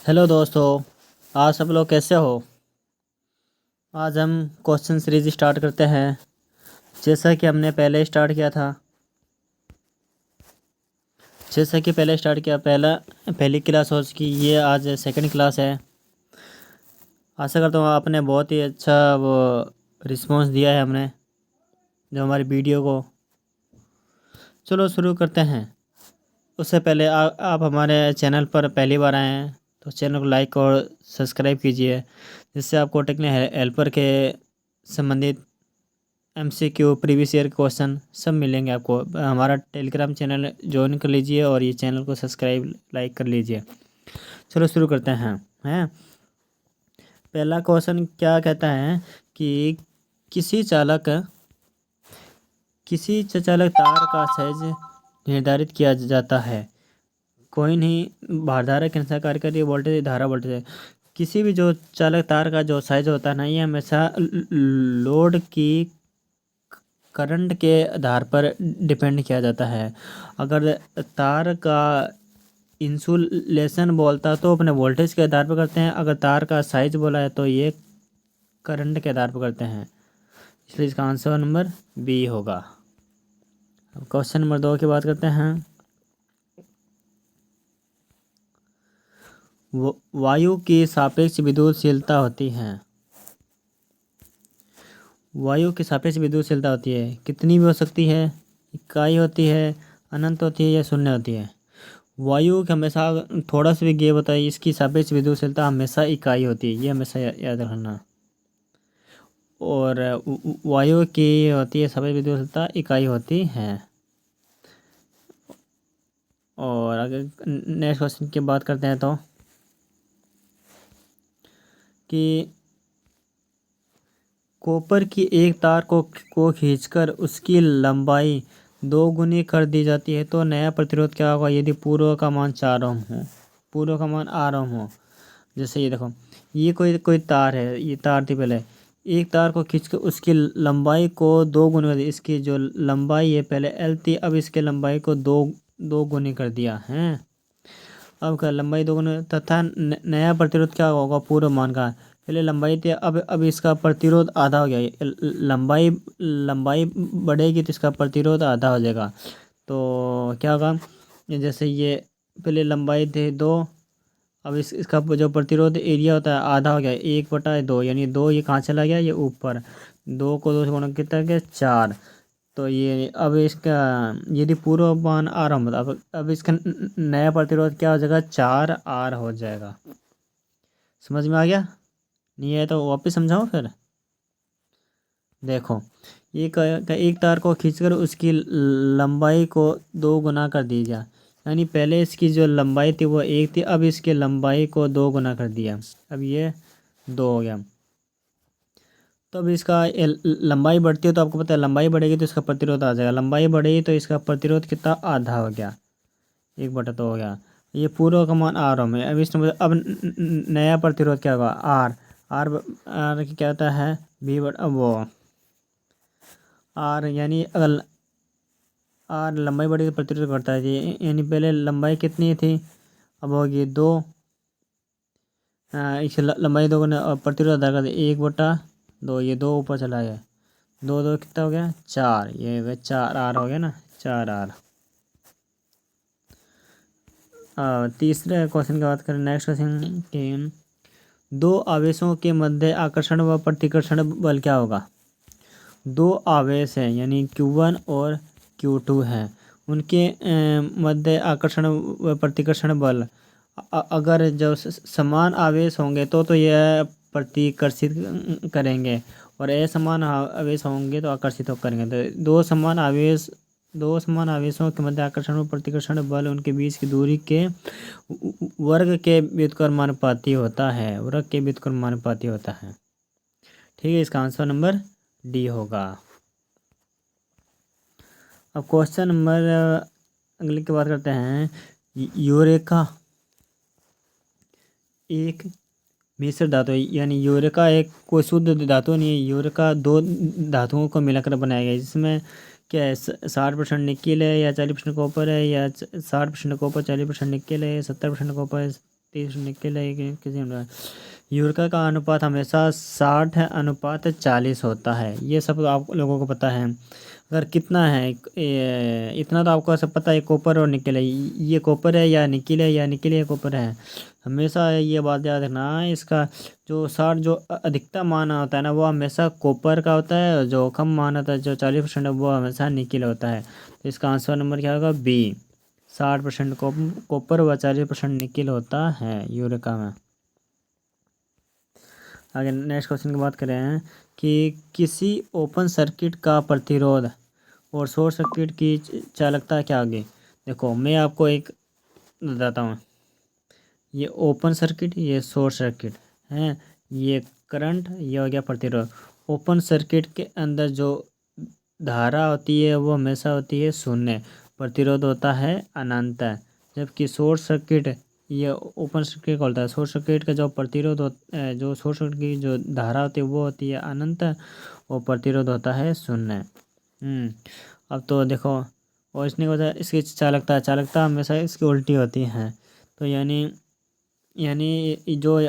Hello दोस्तों। आज सब लोग कैसे हो। आज हम क्वेश्चन सीरीज स्टार्ट करते हैं। जैसा कि हमने पहले स्टार्ट किया था पहली क्लास हो चुकी, ये आज सेकंड क्लास है। आशा करता हूँ आपने बहुत ही अच्छा वो रिस्पांस दिया है हमने जो हमारी वीडियो को। चलो शुरू करते हैं। उससे पहले आप हमारे चैनल पर पहली बार आए हैं तो चैनल को लाइक और सब्सक्राइब कीजिए, जिससे आपको टेक्निकल हेल्पर के संबंधित MCQ प्रीवियस ईयर क्वेश्चन सब मिलेंगे आपको। हमारा टेलीग्राम चैनल ज्वाइन कर लीजिए और ये चैनल को सब्सक्राइब लाइक कर लीजिए। चलो शुरू करते हैं। पहला क्वेश्चन क्या कहता है कि किसी चालक तार का साइज निर्धारित किया जाता है। कोई नहीं, भारधारा के अनुसार कार्य कर रही है, वोल्टेज धारा वोल्टेज है। किसी भी जो चालक तार का जो साइज होता है ना, ये हमेशा लोड की करंट के आधार पर डिपेंड किया जाता है। अगर तार का इंसुलेशन बोलता तो अपने वोल्टेज के आधार पर करते हैं, अगर तार का साइज बोला है तो ये करंट के आधार पर करते हैं, इसलिए इसका आंसर नंबर बी होगा। अब क्वेश्चन नंबर 2 की बात करते हैं। वायु की सापेक्ष विद्युतशीलता होती है। वायु की सापेक्ष विद्युतशीलता होती है, कितनी भी हो सकती है, इकाई होती है, अनंत होती है या शून्य होती है। वायु की हमेशा थोड़ा सा भी गेप होता है, इसकी सापेक्ष विद्युतशीलता हमेशा इकाई होती है, ये हमेशा याद रखना। और वायु की होती है सापेक्ष विद्युतशीलता इकाई होती है। और अगर नेक्स्ट क्वेश्चन की बात करते हैं तो कि कॉपर की एक तार को खींचकर उसकी लंबाई 2 गुनी कर दी जाती है तो नया प्रतिरोध क्या होगा यदि पूर्व का मान 4 ओम हो, पूर्व का मान 8 ओम हो। जैसे ये देखो, ये कोई तार है, ये तार थी पहले, एक तार को खींचकर उसकी लंबाई को 2 गुनी कर दी। इसकी जो लंबाई है पहले L थी, अब इसके लंबाई को दो गुनी कर दिया है। अब क्या लंबाई 2 गुनी तथा नया प्रतिरोध क्या होगा पूर्व मान का। पहले लंबाई थी, अब इसका प्रतिरोध आधा हो गया। लंबाई बढ़ेगी तो इसका प्रतिरोध आधा हो जाएगा। तो क्या होगा, जैसे ये पहले लंबाई थी 2, अब इसका जो प्रतिरोध एरिया होता है आधा हो गया, 1/2, यानी 2 ये कहाँ चला गया, ये ऊपर। 2 को 2 से गुणा कितना गया 4। तो ये अब इसका यदि पूर्व मान R हो, अब इसका नया प्रतिरोध क्या हो जाएगा 4R हो जाएगा। समझ में आ गया? नहीं है तो वापस समझाऊं फिर। देखो, एक तार को खींचकर उसकी लंबाई को 2 गुना कर दिया, यानी पहले इसकी जो लंबाई थी वो 1 थी, अब इसकी लंबाई को 2 गुना कर दिया, अब ये 2 हो गया। तो अब इसका लंबाई बढ़ती है तो आपको पता है लंबाई बढ़ेगी तो इसका प्रतिरोध आ जाएगा, लंबाई बढ़ेगी तो इसका प्रतिरोध कितना आधा हो गया, 1/2 हो गया। ये पूर्व का मान R में, अब इस नंबर अब नया प्रतिरोध क्या होगा R। आर क्या होता है वो R, यानी अगर R लंबाई बढ़ेगी तो प्रतिरोध बढ़ता है जी, यानी पहले लंबाई कितनी थी, अब होगी 2, इस लंबाई 2 गुना और प्रतिरोध आधा कर 1/2, ये 2 ऊपर चला गया, 2 कितना हो गया 4, ये हो गया 4R हो गया ना, 4R। तीसरे क्वेश्चन की बात करें, नेक्स्ट क्वेश्चन के दो आवेशों के मध्य आकर्षण व प्रतिकर्षण बल क्या होगा। 2 आवेश हैं यानी Q1 और Q2 हैं, उनके मध्य आकर्षण व प्रतिकर्षण बल अगर जो समान आवेश होंगे तो यह प्रतिकर्षित करेंगे, और असमान आवेश होंगे तो आकर्षित करेंगे। तो दो समान आवेशों के मध्य आकर्षण व प्रतिकर्षण बल उनके बीच की दूरी के वर्ग के व्युत्क्रमानुपाती होता है, ठीक है, इसका आंसर नंबर डी होगा। अब क्वेश्चन नंबर अगले की बात करते हैं। यूरेका एक मिश्र धातु है, यानी यूरेका एक कोई शुद्ध धातु नहीं है, यूरेका 2 धातुओं को मिलाकर बनाया गया है, जिसमें क्या है 60% निकेल है या 40% कॉपर है, या 60% कॉपर 40% निकेल है, 70% कॉपर 30 निकल किसी यूरिका का अनुपात हमेशा 60:40 होता है। ये सब आप लोगों को पता है। अगर कितना है इतना तो आपको सब पता है, कॉपर और निकल है। ये कॉपर है या निकल है, या निकल है कॉपर है। हमेशा ये बात याद रखना है। इसका जो 60 जो अधिकतम मान होता है ना, वो हमेशा कॉपर का होता है, और जो कम मान होता है जो 40% है, वो हमेशा निकल होता है। तो इसका आंसर नंबर क्या होगा? बी। 60% कॉपर व 40% निकल होता है यूरिका में। आगे नेक्स्ट क्वेश्चन की बात करें कि किसी ओपन सर्किट का प्रतिरोध और शॉर्ट सर्किट की चालकता क्या होगी। देखो मैं आपको एक बताता हूँ। ये ओपन सर्किट, ये शॉर्ट सर्किट है, ये करंट, ये हो गया प्रतिरोध। ओपन सर्किट के अंदर जो धारा होती है वो हमेशा होती है शून्य, प्रतिरोध होता है अनंत। जबकि शॉर्ट सर्किट, ये ओपन सर्किट का होता है। शॉर्ट सर्किट का जो प्रतिरोध जो शॉर्ट सर्किट की जो धारा होती है वो होती है अनंत, और प्रतिरोध होता है शून्य। अब तो देखो, और इसने होता है इसकी चालकता हमेशा इसकी उल्टी होती है। तो यानी जो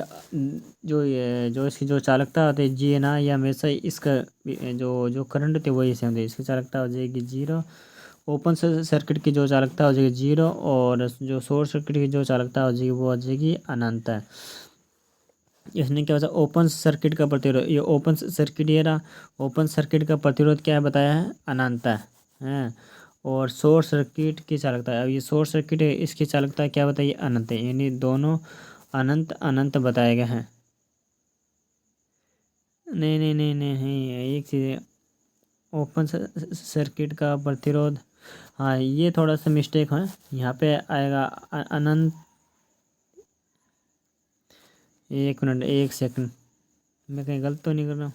इसकी जो चालकता होती है जी है ना, ये हमेशा इसका जो करंट होती है वही से होती है। इसकी चालकता हो जाएगी 0। ओपन सर्किट की जो चालकता हो जाएगी 0, और जो शॉर्ट सर्किट की जो चालकता हो जाएगी वो हो जाएगी अनंत। इसने क्या होता है ओपन सर्किट का प्रतिरोध, ये ओपन सर्किट ये रहा, ओपन सर्किट का प्रतिरोध क्या है बताया है? अनंत है। और शॉर्ट सर्किट की चालकता, अब ये शॉर्ट सर्किट है, इसकी चालकता क्या बताइए? अनंत है। यानी दोनों अनंत अनंत बताए गए हैं। नहीं नहीं नहीं नहीं, एक चीज़ ओपन सर्किट का प्रतिरोध, हाँ ये थोड़ा सा मिस्टेक है। यहाँ पे आएगा अनंत। एक मिनट, एक सेकंड, मैं कहीं गलत तो नहीं कर रहा हूँ।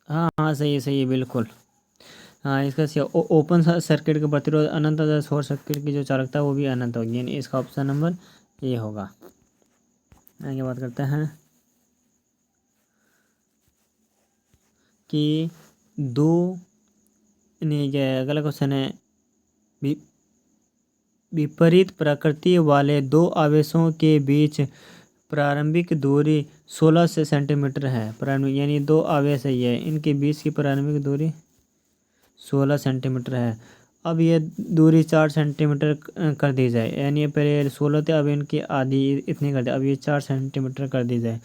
हाँ हाँ, सही है बिल्कुल। हाँ, इसका सही ओपन सर्किट का प्रतिरोध अनंत तथा शॉर्ट सर्किट की जो चालकता है वो भी अनंत होगी। यानी इसका ऑप्शन नंबर ए होगा। आगे बात करते हैं कि दो, नहीं क्या अगला क्वेश्चन है, विपरीत प्रकृति वाले दो आवेशों के बीच प्रारंभिक दूरी 16 सेंटीमीटर है। प्रारंभिक यानी दो आवेश है, ये इनके बीच की प्रारंभिक दूरी 16 सेंटीमीटर है। अब ये दूरी 4 सेंटीमीटर कर दी जाए। यानी पहले 16 थे, अब इनकी आधी इतनी कर दी, अब ये 4 सेंटीमीटर कर दी जाए,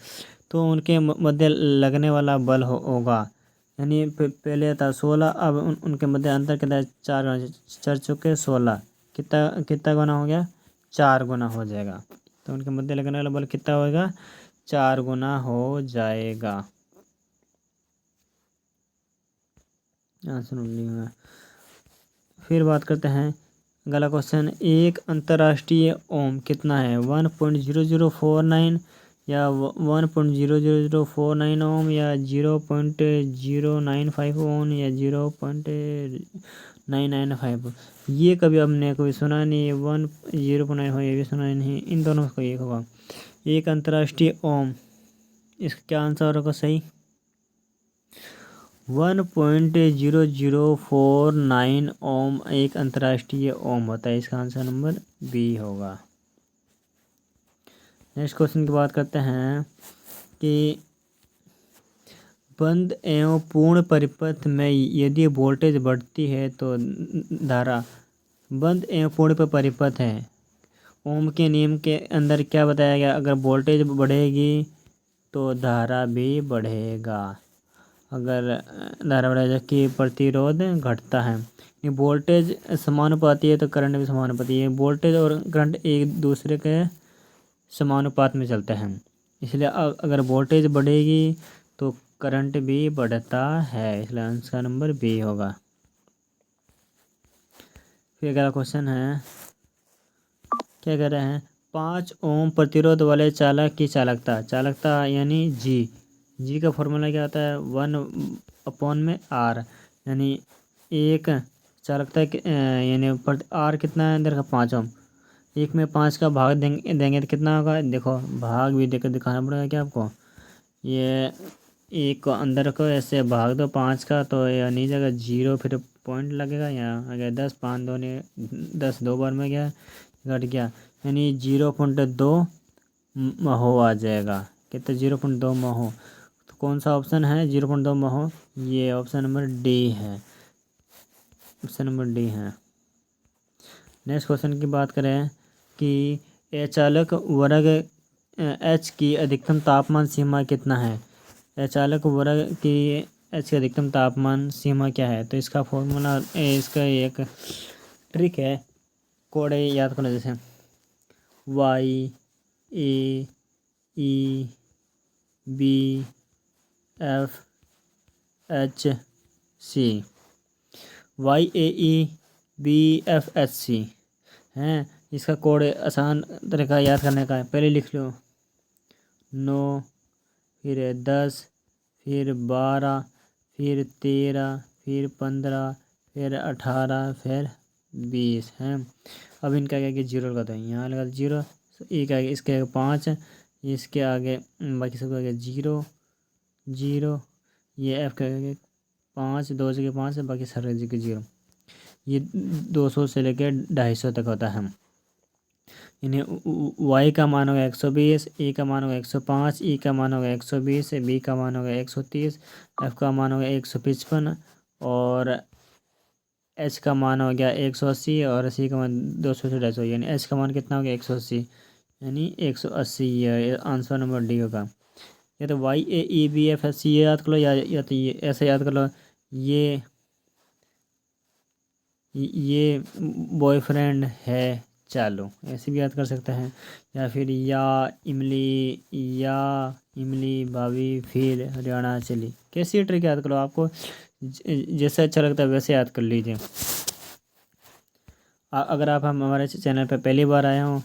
तो उनके मध्य लगने वाला बल होगा। यानी पहले था 16, अब उनके मध्य अंतर कितना है? 4, 4 चौके 16, कितना कितना गुना हो गया? 4 गुना हो जाएगा। तो उनके मध्य लगने वाला बल कितना होगा? 4 गुना हो जाएगा। आंसर। फिर बात करते हैं अगला क्वेश्चन, एक अंतर्राष्ट्रीय ओम कितना है? 1.0049 या 1.00049 ओम, या 0.095 ओम, या 0.995। ये कभी हमने कोई सुना नहीं। 1.0.9 हो, ये भी सुना नहीं। इन दोनों को एक होगा। एक अंतर्राष्ट्रीय ओम, इसका क्या आंसर होगा सही? 1.0049 ओम एक अंतर्राष्ट्रीय ओम होता है। इसका आंसर नंबर बी होगा। नेक्स्ट क्वेश्चन की बात करते हैं कि बंद एवं पूर्ण परिपथ में यदि वोल्टेज बढ़ती है तो धारा, बंद एवं पूर्ण परिपथ है, ओम के नियम के अंदर क्या बताया गया? अगर वोल्टेज बढ़ेगी तो धारा भी बढ़ेगा। अगर धारा बढ़े जबकि प्रतिरोध घटता है। ये वोल्टेज समानुपाती है तो करंट भी समानुपाती है। वोल्टेज और करंट एक दूसरे के समानुपात में चलते हैं, इसलिए अगर वोल्टेज बढ़ेगी तो करंट भी बढ़ता है, इसलिए आंसर नंबर बी होगा। फिर अगला क्वेश्चन है, क्या कह रहे हैं? 5 ओम प्रतिरोध वाले चालक की चालकता यानी जी का फॉर्मूला क्या होता है? 1/r। यानी एक चालकता यानी आर कितना है अंदर का? 5 ओम। 1 में 5 का भाग देंगे तो कितना होगा? देखो भाग भी देकर दिखाना पड़ेगा क्या आपको? ये 1 को अंदर को ऐसे भाग दो 5 का, तो यानी जगह 0, फिर पॉइंट लगेगा, यहाँ आ गया 10, 5 2 ने 10 2 बार में गया, घट गया, यानी 0.2 महो आ जाएगा। कितना? 0.2 महो। तो कौन सा ऑप्शन है 0.2 महो? ये ऑप्शन नंबर डी है, ऑप्शन नंबर डी है। नेक्स्ट क्वेश्चन की बात करें कि अचालक वर्ग एच की अधिकतम तापमान सीमा कितना है? अचालक वर्ग की एच की अधिकतम तापमान सीमा क्या है? तो इसका फॉर्मूला, इसका एक ट्रिक है, कोड याद करो, जैसे Y A E B F H C, Y A E B F H C हैं। इसका कोड आसान तरीका याद करने का है, पहले लिख लो 9, फिर 10, फिर 12, फिर 13, फिर 15, फिर 18, फिर 20 हैं। अब इनका क्या कि जीरो लगा दो, यहाँ लगा दो जीरो, एक आगे, इसके आगे 5, इसके आगे बाकी सबके आगे 0 0, ये एफ के आगे 5, 2 जगह 5 है, बाकी सारे जगह 0। ये 200 से लेकर 250 तक होता है। इन्हें वाई का मान होगा 120, ए का मान होगा 105, ई का मान होगा 120, बी का मान होगा 130, एफ का मान होगा 155 और एच का मान हो गया 180 और सी का मान 200 से 250, यानी एच का मान कितना हो गया 180, यानी 180। ये आंसर नंबर डी होगा। या तो Y A E B F S C ये याद कर लो, या तो ये ऐसे याद कर लो, ये बॉयफ्रेंड है चालू, ऐसे भी याद कर सकते हैं। या फिर या इमली भाभी फिर हरियाणा चली, कैसी ट्रिक याद करो, आपको जैसे अच्छा लगता है वैसे याद कर लीजिए। अगर आप हमारे चैनल पर पहली बार आए हों,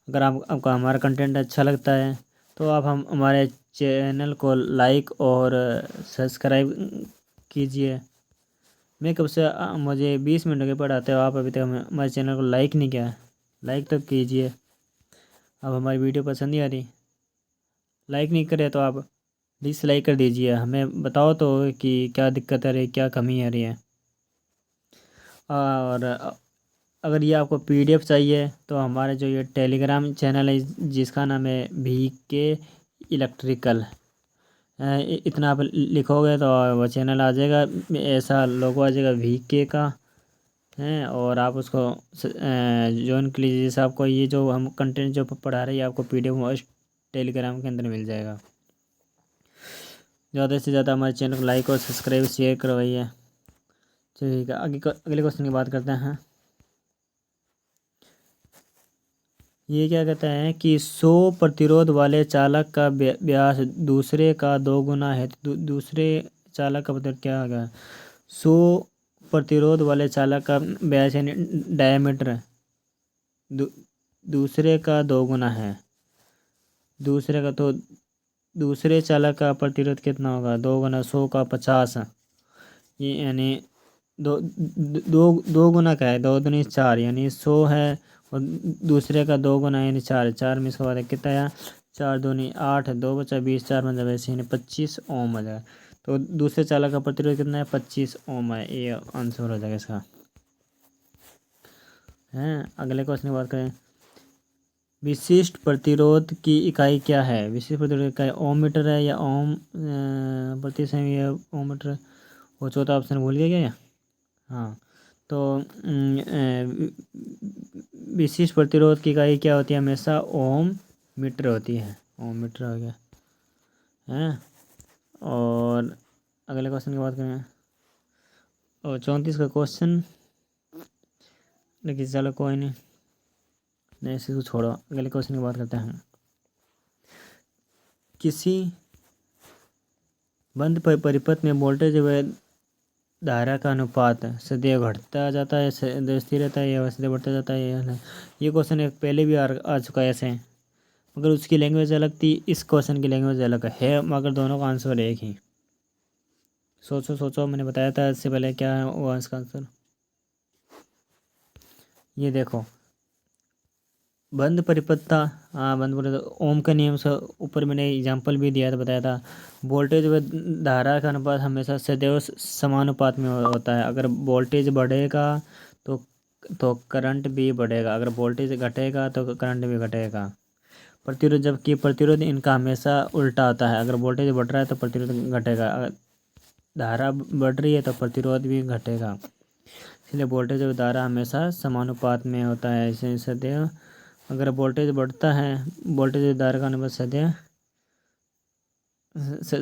अगर आपको हमारा कंटेंट अच्छा लगता है तो आप हमारे चैनल को लाइक और सब्सक्राइब कीजिए। मैं कब से मुझे 20 मिनट के पढ़ाते हो, आप अभी तक हमारे चैनल को लाइक नहीं किया, लाइक तो कीजिए। अब हमारी वीडियो पसंद नहीं आ रही, लाइक नहीं करे तो आप डिसलाइक कर दीजिए, हमें बताओ तो कि क्या दिक्कत आ रही है, क्या कमी आ रही है। और अगर ये आपको पीडीएफ चाहिए तो हमारे जो ये टेलीग्राम चैनल है जिसका नाम है VK इलेक्ट्रिकल, इतना आप लिखोगे तो वो चैनल आ जाएगा, ऐसा लोगो आ जाएगा VK का है, और आप उसको ज्वाइन कर लीजिए। जैसे आपको ये जो हम कंटेंट जो पढ़ा रहे हैं आपको PDF टेलीग्राम के अंदर मिल जाएगा। ज़्यादा से ज़्यादा हमारे चैनल को लाइक और सब्सक्राइब शेयर करवाइए। ठीक है, अगले क्वेश्चन की बात करते हैं। ये क्या कहता है कि 100 प्रतिरोध वाले चालक का व्यास दूसरे का 2 गुना है, तो दूसरे चालक का प्रतिरोध क्या होगा? 100 प्रतिरोध वाले चालक का व्यास यानी डायमीटर दूसरे का 2 गुना है, दूसरे का, तो दूसरे चालक का प्रतिरोध कितना होगा? 2 गुना 100 का 50, ये यानी दो गुना का है, 2 दूनी 4 यानी 100 है, और दूसरे का 2 गुना यानी 4, 4 में इसके बाद कितना है 4 दूनी 8, 2 बचा 20, 4 मतलब ऐसे यानी 25 ओम आ जाएगा। तो दूसरे चालक का प्रतिरोध कितना है? 25 ओम है, ये आंसर हो जाएगा इसका। हैं, अगले क्वेश्चन की बात करें। विशिष्ट प्रतिरोध की इकाई क्या है? विशिष्ट प्रतिरोध की इकाई ओम मीटर है या ओम प्रति सेमी है, ओम मीटर, वो चौथा ऑप्शन भूल गया क्या? हाँ, तो विशिष्ट प्रतिरोध की इकाई क्या होती है? हमेशा ओम मीटर होती है, ओम मीटर हो गया है। और अगले क्वेश्चन की बात करें, और 34 का क्वेश्चन, लेकिन चलो कोई नहीं, इसी को छोड़ो, अगले क्वेश्चन की बात करते हैं। किसी बंद परिपथ में वोल्टेज व धारा का अनुपात सदैव घटता जाता है, सदैव स्थिर रहता है, या सदैव बढ़ता जाता है? ये क्वेश्चन एक पहले भी आ चुका है ऐसे, मगर उसकी लैंग्वेज अलग थी, इस क्वेश्चन की लैंग्वेज अलग है, मगर दोनों का आंसर एक ही। सोचो, मैंने बताया था इससे पहले क्या है वो इसका आंसर। ये देखो, बंद परिपथ था, हाँ बंद बोले तो ओम के नियम से ऊपर मैंने एग्जांपल भी दिया था, बताया था। वोल्टेज व धारा का अनुपात हमेशा सदैव समानुपात में होता है। अगर वोल्टेज बढ़ेगा तो करंट भी बढ़ेगा, अगर वोल्टेज घटेगा तो करंट भी घटेगा। प्रतिरोध, जबकि प्रतिरोध इनका हमेशा उल्टा होता है। अगर वोल्टेज बढ़ रहा है तो प्रतिरोध घटेगा, अगर धारा बढ़ रही है तो प्रतिरोध भी घटेगा। इसलिए वोल्टेज और धारा हमेशा समानुपात में होता है। इसे सदैव अगर वोल्टेज बढ़ता है, वोल्टेज और धारा का अनुपात सदैव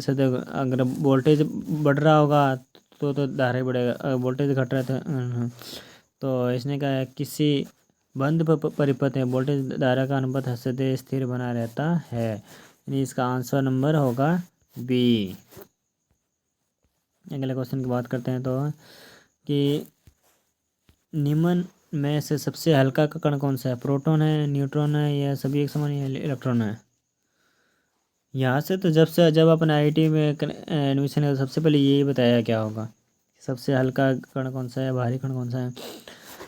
सदैव, अगर वोल्टेज बढ़ रहा होगा तो धारा ही बढ़ेगा, अगर वोल्टेज घट रहा है तो इसने कहा है किसी बंद परिपथ में वोल्टेज धारा का अनुपात सदैव स्थिर बना रहता है। यानी इसका आंसर नंबर होगा बी। अगले क्वेश्चन की बात करते हैं तो कि निम्न में से सबसे हल्का कण कौन सा है? प्रोटॉन है, न्यूट्रॉन है, या सभी एक समान, या इलेक्ट्रॉन है? यहाँ से तो जब अपन आईआईटी में एडमिशन है तो सबसे पहले यही बताया क्या होगा, सबसे हल्का कण कौन सा है, भारी कण कौन सा है।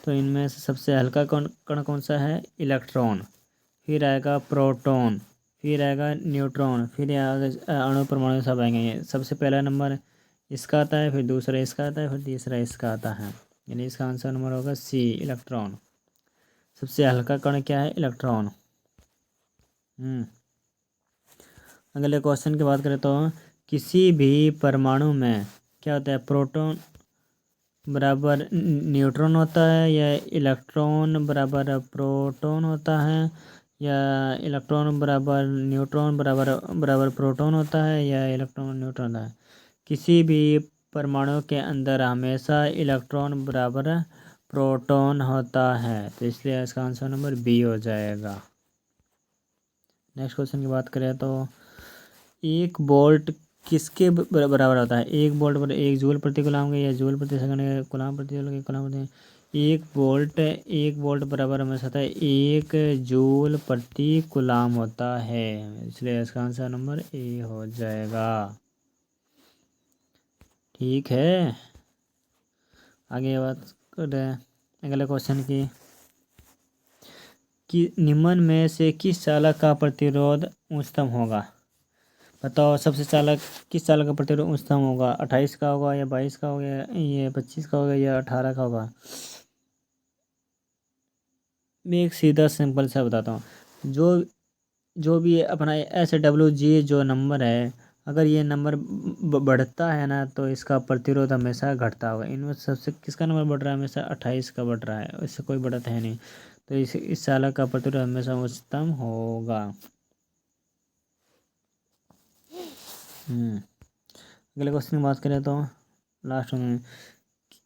तो इनमें से सबसे हल्का कण कौन सा है? इलेक्ट्रॉन। फिर आएगा प्रोटॉन, फिर आएगा न्यूट्रॉन, फिर आएगा अणु परमाणु, सब आएंगे। ये सबसे पहला नंबर इसका आता है, फिर दूसरा इसका आता है, फिर तीसरा इसका आता है। यानी इसका आंसर नंबर होगा सी, इलेक्ट्रॉन। सबसे हल्का कण क्या है? इलेक्ट्रॉन। अगले क्वेश्चन की बात करें तो किसी भी परमाणु में क्या होता है? प्रोटॉन बराबर न्यूट्रॉन होता है, या इलेक्ट्रॉन बराबर प्रोटॉन होता है, या इलेक्ट्रॉन बराबर न्यूट्रॉन बराबर प्रोटॉन होता है, या इलेक्ट्रॉन न्यूट्रॉन होता है? किसी भी परमाणु के अंदर हमेशा इलेक्ट्रॉन बराबर प्रोटॉन होता है, तो इसलिए इसका आंसर नंबर बी हो जाएगा। नेक्स्ट क्वेश्चन की बात करें तो एक वोल्ट किसके बराबर होता है? एक वोल्ट पर 1 जूल प्रति कूलाम, या जूल प्रति सेकंड, या कूलाम प्रति जूल, या कूलाम प्रति। एक वोल्ट बराबर हमेशा होता है 1 जूल प्रति कूलाम होता है, इसलिए इसका आंसर नंबर ए हो जाएगा। ठीक है, आगे बात करते हैं अगले क्वेश्चन की कि निम्न में से किस चालक का प्रतिरोध उच्चतम होगा? बताओ, सबसे चालक किस चालक का प्रतिरोध उच्चतम होगा? 28 का होगा, या 22 का होगा, या 25 का होगा, या 18 का होगा? मैं एक सीधा सिंपल सा बताता हूँ। जो भी अपना SW जो नंबर है, अगर ये नंबर बढ़ता है ना तो इसका प्रतिरोध हमेशा घटता होगा। इनमें सबसे किसका नंबर बढ़ रहा है? हमेशा 28 का बढ़ रहा है, इससे कोई बढ़त है नहीं, तो इस चालक का प्रतिरोध हमेशा उच्चतम होगा। अगले क्वेश्चन की बात करें तो लास्ट में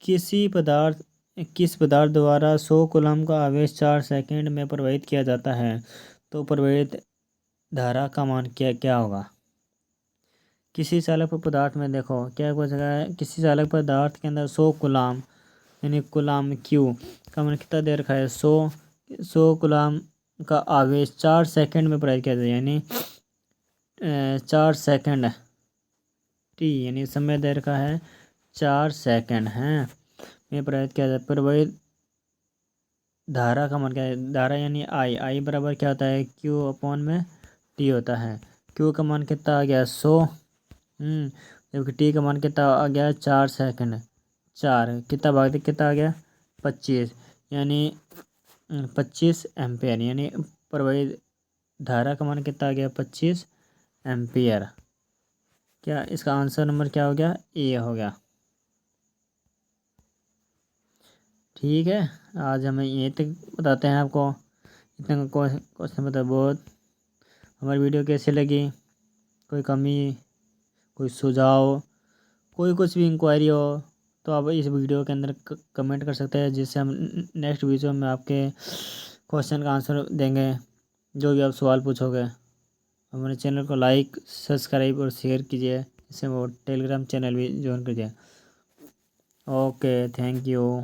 किस पदार्थ द्वारा 100 कूलम का आवेश 4 सेकंड में प्रवाहित किया जाता है, तो प्रवाहित धारा का मान क्या क्या होगा? किसी चालक पदार्थ में देखो क्या कुछ है, किसी चालक पदार्थ के अंदर 100 कूलम, यानी कूलम क्यू का मान कितना दे रखा है? 100 कूलम का आवेश 4 सेकंड में प्रवाहित किया जाता है, यानी 4 सेकंड टी, यानी समय दे रखा है 4 सेकंड है में प्रवाहित किया जाता है। प्रवाहित धारा का मान क्या है? धारा यानी आई बराबर क्या होता है? क्यू अपॉन में टी होता है। क्यू का मान कितना आ गया? 100, जबकि टी का मान कितना आ गया? 4 सेकंड। 4 कितना भाग कितना आ गया? 25, यानी 25 एम्पियर, यानी प्रवाहित धारा का मान कितना आ गया? 25 एम्पियर। क्या इसका आंसर नंबर क्या हो गया? ए हो गया। ठीक है, आज हमें यहीं तक बताते हैं आपको, इतना क्वेश्चन बता। बहुत हमारी वीडियो कैसी लगी, कोई कमी, कोई सुझाव, कोई कुछ भी इंक्वायरी हो तो आप इस वीडियो के अंदर कमेंट कर सकते हैं, जिससे हम नेक्स्ट वीडियो में आपके क्वेश्चन का आंसर देंगे, जो भी आप सवाल पूछोगे। हमारे चैनल को लाइक, सब्सक्राइब और शेयर कीजिए, इससे वो टेलीग्राम चैनल भी ज्वाइन कीजिए। Okay, thank you.